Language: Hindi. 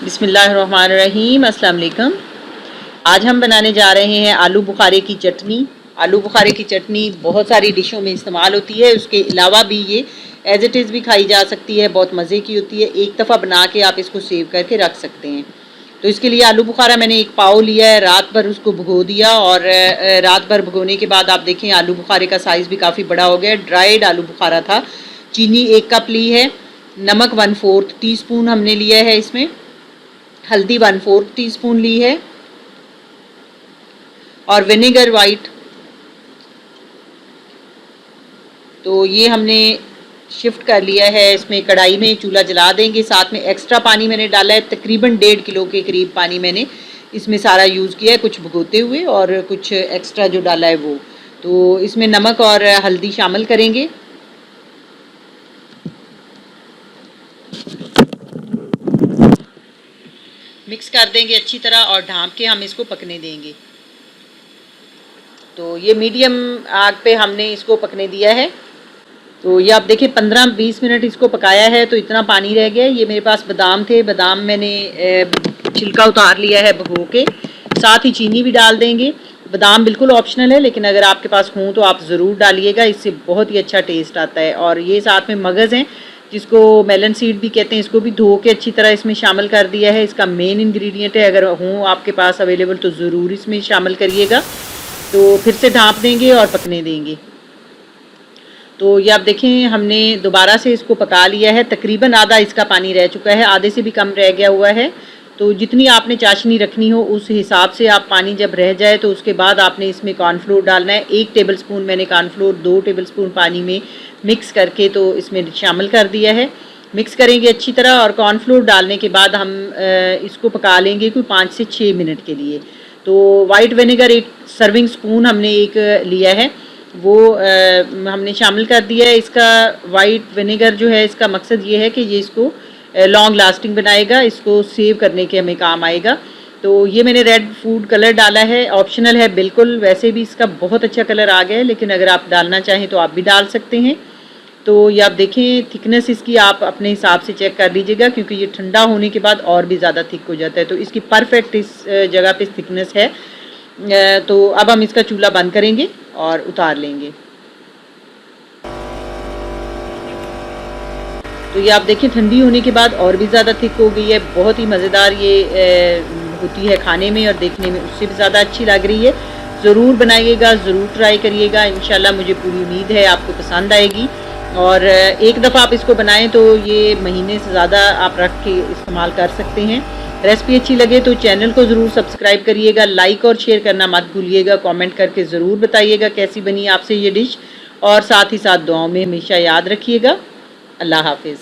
बिस्मिल्लाहिर्रहमानिर्रहीम, अस्सलाम वालेकुम। आज हम बनाने जा रहे हैं आलू बुखारे की चटनी। आलू बुखारे की चटनी बहुत सारी डिशों में इस्तेमाल होती है, उसके अलावा भी ये एज इट इज़ भी खाई जा सकती है, बहुत मज़े की होती है। एक दफ़ा बना के आप इसको सेव करके रख सकते हैं। तो इसके लिए आलू बुखारा मैंने एक पाव लिया है, रात भर उसको भिगो दिया और रात भर भिगोने के बाद आप देखें आलू बुखारे का साइज़ भी काफ़ी बड़ा हो गया। ड्राइड आलू बुखारा था। चीनी 1 कप ली है, नमक 1/4 टीस्पून हमने लिया है, इसमें हल्दी 1/4 टीस्पून ली है और विनेगर वाइट। तो ये हमने शिफ्ट कर लिया है इसमें कढ़ाई में। चूल्हा जला देंगे। साथ में एक्स्ट्रा पानी मैंने डाला है, तकरीबन 1.5 किलो के करीब पानी मैंने इसमें सारा यूज़ किया है, कुछ भिगोते हुए और कुछ एक्स्ट्रा जो डाला है वो। तो इसमें नमक और हल्दी शामिल करेंगे। मिक्स कर देंगे अच्छी तरह और ढाँप के हम इसको पकने देंगे। तो ये मीडियम आग पे हमने इसको पकने दिया है। तो ये आप देखिए 15-20 मिनट इसको पकाया है तो इतना पानी रह गया। ये मेरे पास बादाम थे, बादाम मैंने छिलका उतार लिया है भिगो के। साथ ही चीनी भी डाल देंगे। बादाम बिल्कुल ऑप्शनल है, लेकिन अगर आपके पास हों तो आप ज़रूर डालिएगा, इससे बहुत ही अच्छा टेस्ट आता है। और ये साथ में मगज़ हैं, जिसको मेलन सीड भी कहते हैं, इसको भी धो के अच्छी तरह इसमें शामिल कर दिया है। इसका मेन इंग्रेडिएंट है, अगर हों आपके पास अवेलेबल तो ज़रूर इसमें शामिल करिएगा। तो फिर से ढाँप देंगे और पकने देंगे। तो ये आप देखें हमने दोबारा से इसको पका लिया है। तकरीबन आधा इसका पानी रह चुका है, आधे से भी कम रह गया हुआ है। तो जितनी आपने चाशनी रखनी हो उस हिसाब से आप पानी जब रह जाए तो उसके बाद आपने इसमें कॉर्नफ्लोर डालना है। 1 टेबलस्पून मैंने कॉर्नफ्लोर 2 टेबलस्पून पानी में मिक्स करके तो इसमें शामिल कर दिया है। मिक्स करेंगे अच्छी तरह और कॉर्नफ्लोर डालने के बाद हम इसको पका लेंगे कोई 5 से 6 मिनट के लिए। तो वाइट विनेगर 1 सर्विंग स्पून हमने एक लिया है, वो हमने शामिल कर दिया है। इसका वाइट विनेगर जो है, इसका मकसद ये है कि ये इसको लॉन्ग लास्टिंग बनाएगा, इसको सेव करने के हमें काम आएगा। तो ये मैंने रेड फूड कलर डाला है, ऑप्शनल है बिल्कुल। वैसे भी इसका बहुत अच्छा कलर आ गया है, लेकिन अगर आप डालना चाहें तो आप भी डाल सकते हैं। तो ये आप देखें थिकनेस इसकी आप अपने हिसाब से चेक कर लीजिएगा, क्योंकि ये ठंडा होने के बाद और भी ज़्यादा थिक हो जाता है। तो इसकी परफेक्ट इस जगह पे थिकनेस है। तो अब हम इसका चूल्हा बंद करेंगे और उतार लेंगे। तो ये आप देखिए ठंडी होने के बाद और भी ज़्यादा थिक हो गई है। बहुत ही मज़ेदार ये होती है खाने में और देखने में उससे भी ज़्यादा अच्छी लग रही है। ज़रूर बनाइएगा, ज़रूर ट्राई करिएगा। इंशाल्लाह मुझे पूरी उम्मीद है आपको पसंद आएगी। और एक दफ़ा आप इसको बनाएं तो ये महीने से ज़्यादा आप रख के इस्तेमाल कर सकते हैं। रेसिपी अच्छी लगे तो चैनल को ज़रूर सब्सक्राइब करिएगा, लाइक और शेयर करना मत भूलिएगा। कमेंट करके ज़रूर बताइएगा कैसी बनी आपसे ये डिश, और साथ ही साथ दुआओं में हमेशा याद रखिएगा। अल्लाह हाफिज़।